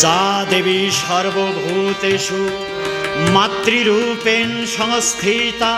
যা দেবী সর্বভূতেষু মাতৃরূপেণ সংস্থিতা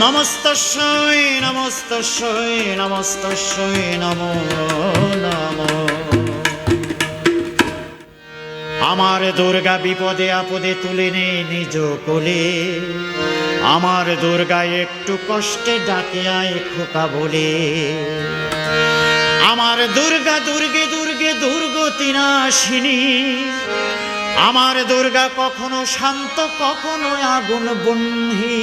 নমস্তস্যৈ নমস্তস্যৈ নমস্তস্যৈ নমো নমঃ। আমার দুর্গা বিপদে আপদে তুলে নে নিজ কোলে, আমার দুর্গা একটু কষ্টে ডাকে আয় খোকা বলে। আমার দুর্গা দুর্গে দুর্গে দুর্গতি নাশিনী, আমার দুর্গা কখনো শান্ত কখনো আগুন বহ্নি।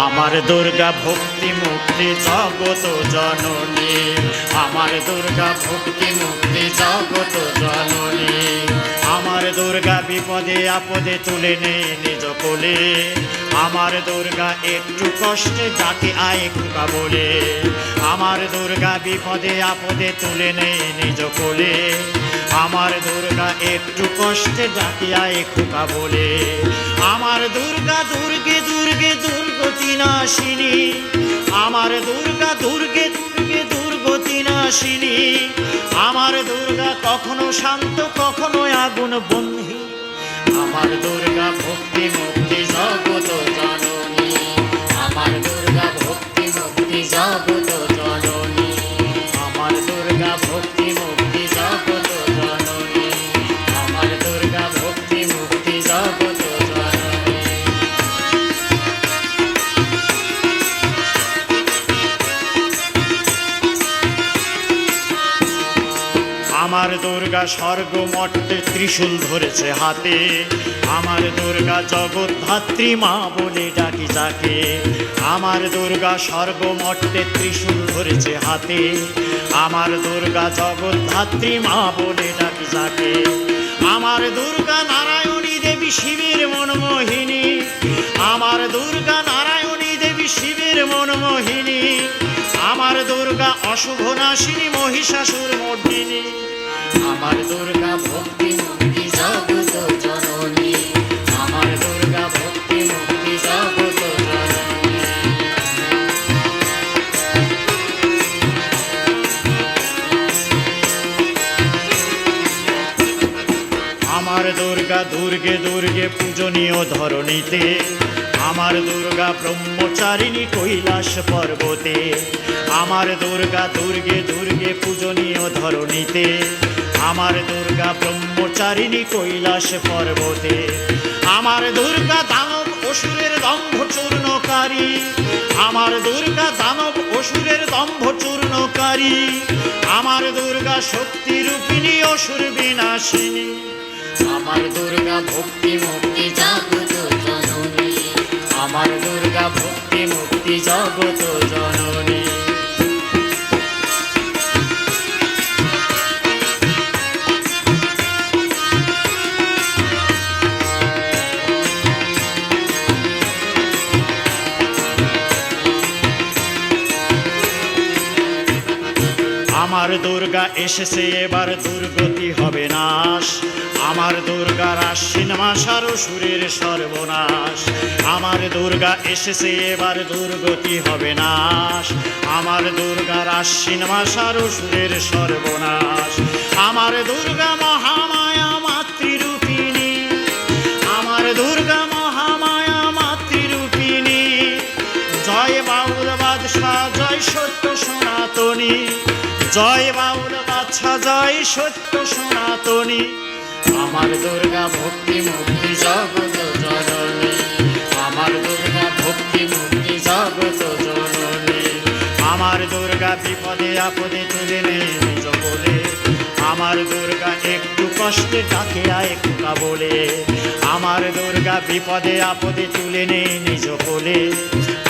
আমার দুর্গা ভক্তি মুক্তি জগত জননী, আমার দুর্গা ভক্তি মুক্তি জগত জননী। আমার দুর্গা বিপদে আপদে তুলে নে নিজ কোলে, আমার দুর্গা একটু কষ্টে ডাকে আয় খোকা বলে। আমার দুর্গা বিপদে আপদে তুলে নে নিজ কোলে, আমার দুর্গা একটু কষ্টে ডাকে আয় খোকা বলে। আমার দুর্গা দুর্গে দুর্গে দুর্গতি নাশিনী, আমার দুর্গা দুর্গে দুর্গে দুর্গতি নাশিনী। আমার দুর্গা কখনো শান্ত কখনো আগুন বহ্নি, আমার দুর্গা ভক্তি মুক্তি জগত জননী, আমার দুর্গা ভক্তি মুক্তি জগত জননী, আমার দুর্গা ভক্তি মুক্তি জগত জননী, আমার দুর্গা ভক্তি মুক্তি জগত জননী। আমার দুর্গা স্বর্গ মর্তে ত্রিশূল ধরেছে হাতে, আমার দুর্গা জগদ্ধাত্রী মা বলে ডাকি যাকে। আমার দুর্গা স্বর্গ মর্তে ত্রিশূল ধরেছে হাতে, আমার দুর্গা জগদ্ধাত্রী মা বলে ডাকি যাকে। আমার দুর্গা নারায়ণী দেবী শিবের মনমোহিনী, আমার দুর্গা নারায়ণী দেবী শিবের মনমোহিনী। আমার দুর্গা অশুভ নাশিনী মহিষাসুর মর্দিনী, আমার দুর্গা ভক্তি মুক্তি জগত জননী, আমার দুর্গা ভক্তি মুক্তি জগত জননী। আমার দুর্গা দুর্গে দুর্গে পূজনীয় ধরণীতে, আমার দুর্গা ব্রহ্মচারিণী কৈলাস পর্বতে। আমার দুর্গা দুর্গে দুর্গে পূজনীয় ধরণীতে, আমার দুর্গা ব্রহ্মচারিণী কৈলাস পর্বতে। আমার দুর্গা দানব অসুরের দম্ভ চূর্ণকারী, আমার দুর্গা দানব অসুরের দম্ভ চূর্ণকারী। আমার দুর্গা শক্তি রূপিণী অসুর বিনাশিনী, আমার দুর্গা ভক্তি মুক্তি জগত জননী, আমার দুর্গা ভক্তি মুক্তি জগত জননী। আমার দুর্গা এসেছে এবার দুর্গতি হবে নাশ, আমার দুর্গার আশ্বিন মাস আর অসুরের সর্বনাশ। আমার দুর্গা এসেছে এবার দুর্গতি হবে নাশ, আমার দুর্গার আশ্বিন মাস আর অসুরের সর্বনাশ। আমার দুর্গা মহামায়া মাতৃরূপিণী, আমার দুর্গা মহামায়া মাতৃরূপিণী। জয় বাউল বাদশাহ জয় সত্য সনাতনী, জয় বাউল বাদশাহ জয় সত্য সনাতনী। আমার দুর্গা ভক্তি মুক্তি জগত জননী, আমার দুর্গা ভক্তি মুক্তি জগত জননী। আমার দুর্গা বিপদে আপদে তুলে নে নিজ কোলে, আমার দুর্গা একটু কষ্টে ডাকে আয় খোকা বলে। আমার দুর্গা বিপদে আপদে তুলে নে নিজ কোলে,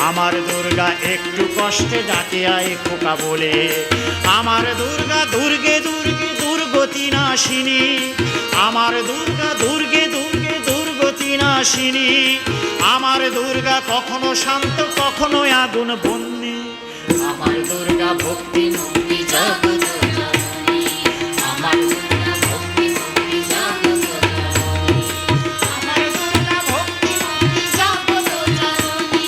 আমার দুর্গা একটু কষ্টে ডাকে আয় খোকা বলে। আমার দুর্গা দুর্গে দুর্গে দুর্গতি নাশিনী, আমার দুর্গা দুর্গে দুর্গে দুর্গতি নাশিনী। আমার দুর্গা কখনো শান্ত কখনো আগুন বহ্নি, আমার দুর্গা ভক্তি মুক্তি জগত জননী, আমার দুর্গা ভক্তি মুক্তি জগত জননী, আমার দুর্গা ভক্তি মুক্তি জগত জননী,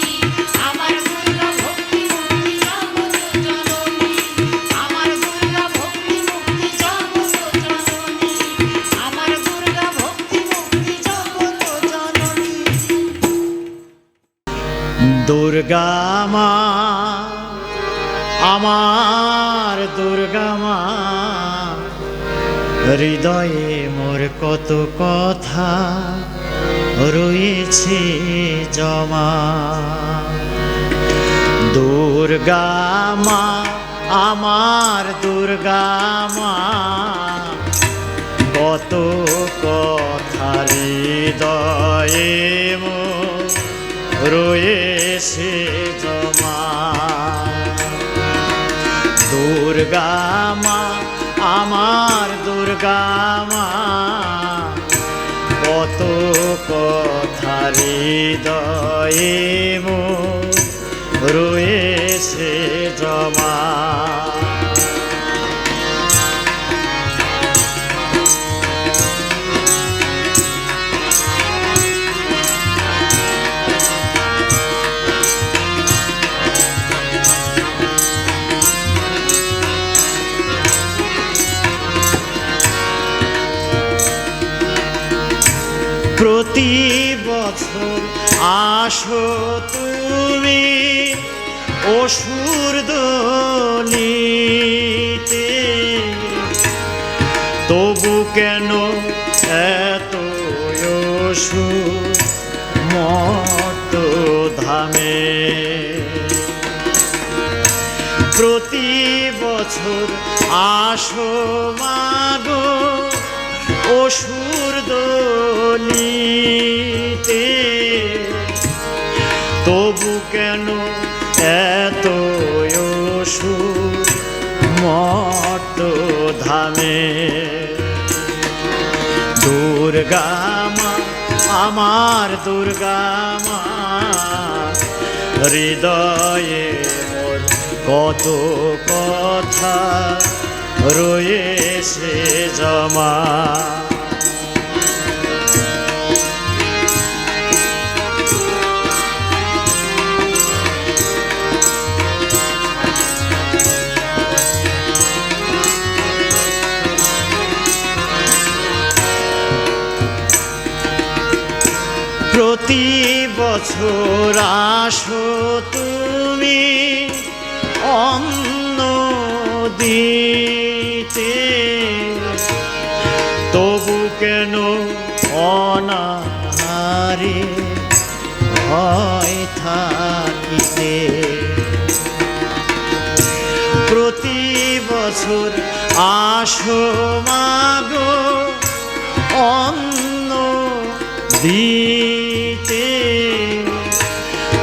আমার দুর্গা ভক্তি মুক্তি জগত জননী, আমার দুর্গা ভক্তি মুক্তি জগত জননী। দুর্গা মা আমার দুর্গা মা, হৃদয়ে মোর কত কথা রয়েছে জমা। দুর্গা মা আমার দুর্গা মা, কত কথা হৃদয়ে মোর রয়েছে জমা। দুর্গা মা আমার দুর্গা মা, কত কথা হৃদয়ে মোর রয়েছে জমা। প্রতি বছর আসো তুমি অসুর দলিতে, তবু কেন এত অসুর মর্ত ধামে। প্রতি বছর আসো মাগো অসুর দলিতে, তবু কেন এত অসুর মর্ত ধামে। দুর্গা মা আমার দুর্গা মা, হৃদয়ে মোর কত কথা রয়েছে জমা। প্রতি বছর আসো তুমি অন্ন দিতে, তবু কেন অনাহারে ভয় থাকিতে। প্রতি বছর আসো মাগো অন্ন দিতে,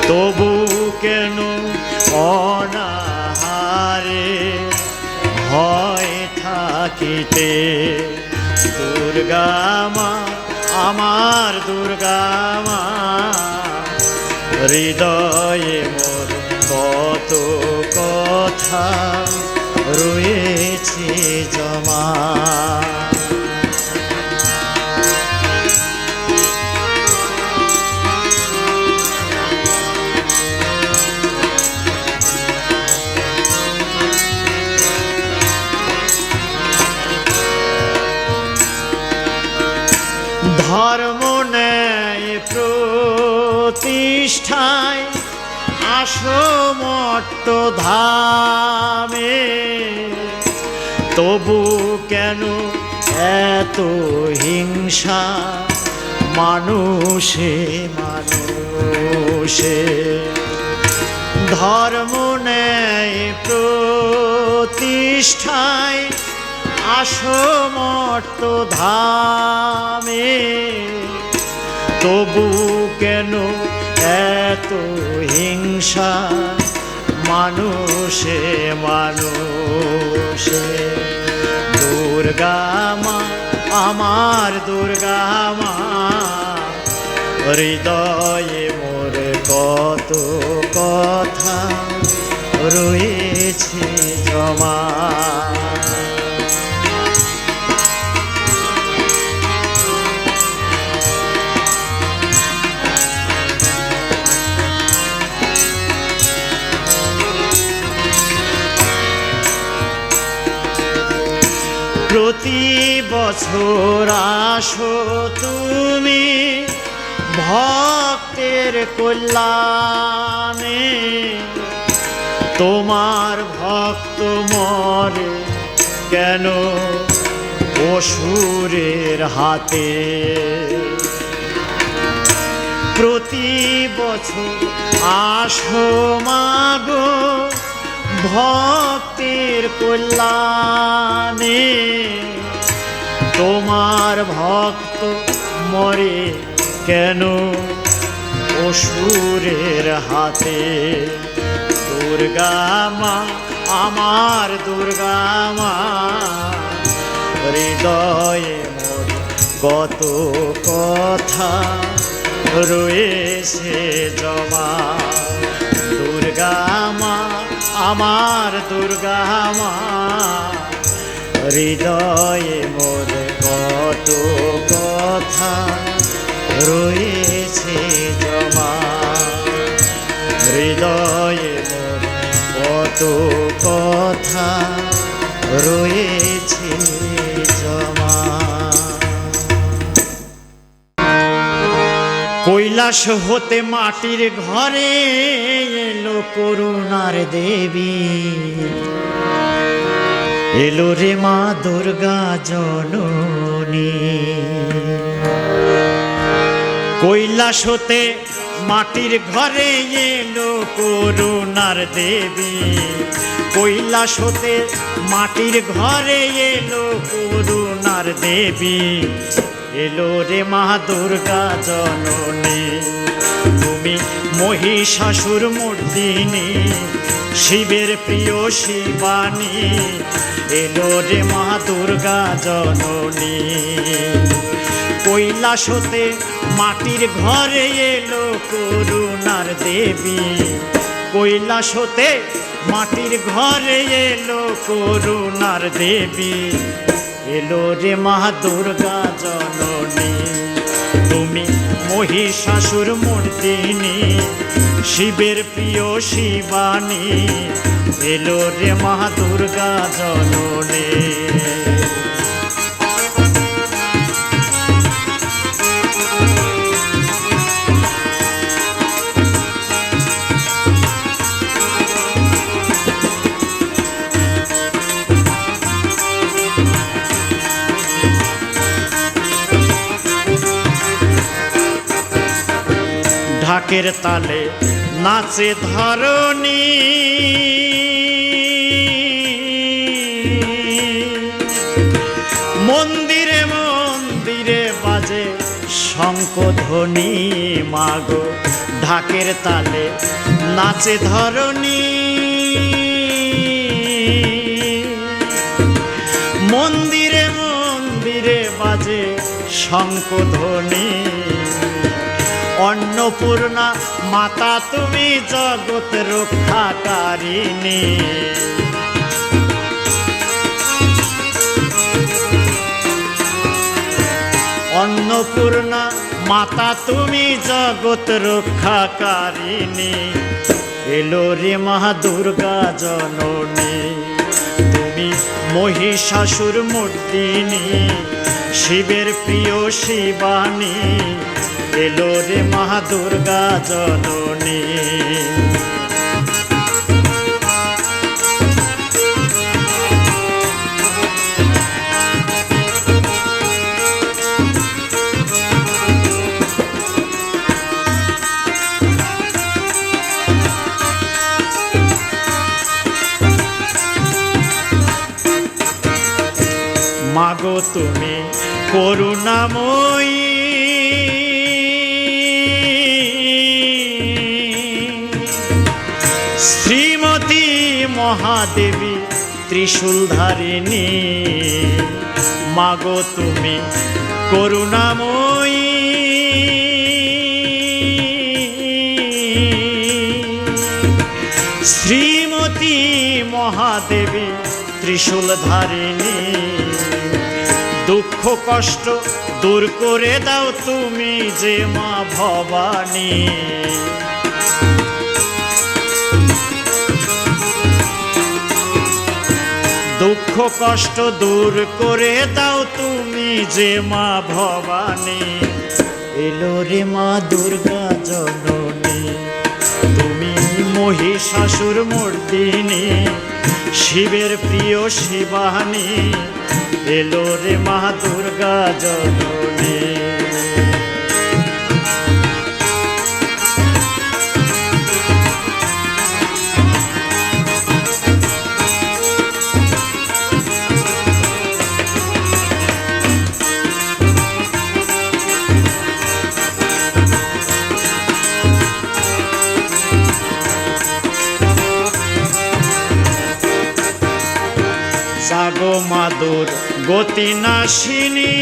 তবু কেন অনাহারে ভয় থাকিতে। দুর্গা মা আমার দুর্গা মা, হৃদয়ে মোর কত কথা রয়েছে জমা। ধর্ম ন্যায় প্রতিষ্ঠায় আসো মর্ত ধামে, তবু কেন এত হিংসা মানুষে মানুষে। ধর্ম ন্যায় প্রতিষ্ঠায় আসো মর্ত ধামে, তবু কেন এত হিংসা মানুষে মানুষে। দুর্গা মা আমার দুর্গা মা, হৃদয়ে মোর কত কথা রয়েছে জমা। প্রতি বছর আসো তুমি ভক্তের কল্যাণে তোমার ভক্ত মরে কেন অসুরের হাতে। প্রতি বছর আসো মাগো ভক্তের কল্যাণে তোমার ভক্ত মরে কেন অসুরের হাতে। দুর্গা মা আমার দুর্গা মা হৃদয়ে মোর কত কথা রয়েছে জমা। দুর্গা মা আমার দুর্গা মা হৃদয়ে মোর কত কথা রয়েছে জমা। হৃদয়ে মোর কত কথা রয়েছে জমা। কৈলাস হতে মাটির ঘরে এলো করুণার দেবী, এলো রে মা দুর্গা জননী। কৈলাস হতে মাটির ঘরে এলো করুণার দেবী, কৈলাস হতে মাটির ঘরে এলো করুণার দেবী। এলো রে মা দুর্গা জননী, তুমি মহিষাসুর মর্দিনী, শিবের প্রিয় শিবানী। এলো রে মা দুর্গা জননী। কৈলাস হতে মাটির ঘরে এলো করুণার দেবী, কৈলাস হতে মাটির ঘরে এলো করুণার দেবী। এলো রে মা দুর্গা জননী, তুমি মহিষাসুর মর্দিনী, শিবের প্রিয় শিবানী। এলো রে মা দুর্গা জননী। ঢাকের তালে নাচে ধরণী, মন্দিরে মন্দিরে বাজে শঙ্খধ্বনি। মাগো ঢাকের তালে নাচে ধরণী, মন্দিরে মন্দিরে বাজে শঙ্খধ্বনি। অন্নপূর্ণা মাতা তুমি জগৎ রক্ষাকারিণী। অন্নপূর্ণা মাতা তুমি জগৎ রক্ষাকারিণী। এলো রে মা দুর্গা জননী, তুমি মহিষাসুর মর্দিনী, শিবের প্রিয় শিবানী। এলো রে মা দুর্গা জননী। মাগো তুমি করুণাময়ী, শ্রীমতী মহাদেবী ত্রিশূলধারিণী। মাগো তুমি করুণাময়ী, শ্রীমতী মহাদেবী ত্রিশূলধারিণী। দুঃখ কষ্ট দূর করে দাও তুমি যে মা ভবানী। দুঃখ কষ্ট দূর করে দাও তুমি যে মা ভবানী। এলো রে মা দুর্গা জননী, তুমি মহিষাসুর মর্দিনী, শিবের প্রিয় শিবানী, এলো রে মা দুর্গা জননী। জাগো মাদুর গতি নাশিনী,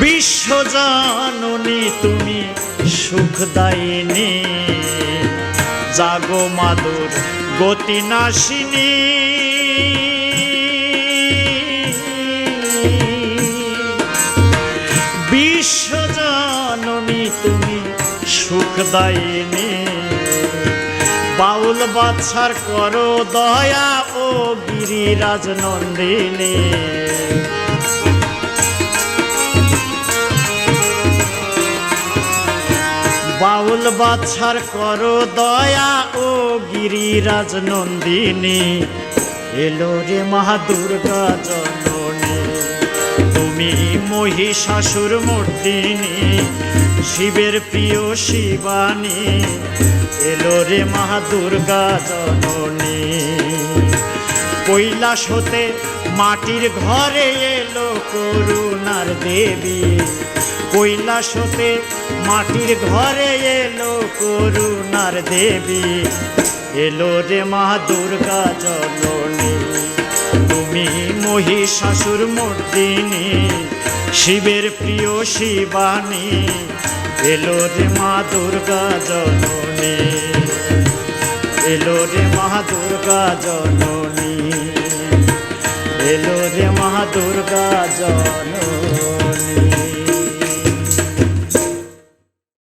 বিশ্বজননী তুমি সুখদায়িনী, জাগো মাদুর গতি নাশিনী, বিশ্বজননী তুমি সুখদায়িনী, বাউল বাদশার করো দয়া ও গিরিরাজ নন্দিনী, বাউল বাদশার করো দয়া ও গিরিরাজ নন্দিনী, এলো রে মা দুর্গা জননী, তুমি মহিষাসুর মর্দিনী, শিবের প্রিয় শিবানী, এলো রে মা দুর্গা জননী। কৈলাস হতে মাটির ঘরে এলো করুণার দেবী, কৈলাস হতে মাটির ঘরে এলো করুণার দেবী, এলো রে মা দুর্গা জননী, তুমি মহিষাসুর মর্দিনী, শিবের প্রিয় শিবানী, এলো রে মা দুর্গা জননী, এলো রে মা দুর্গা জননী, এলো রে মা দুর্গা জননী।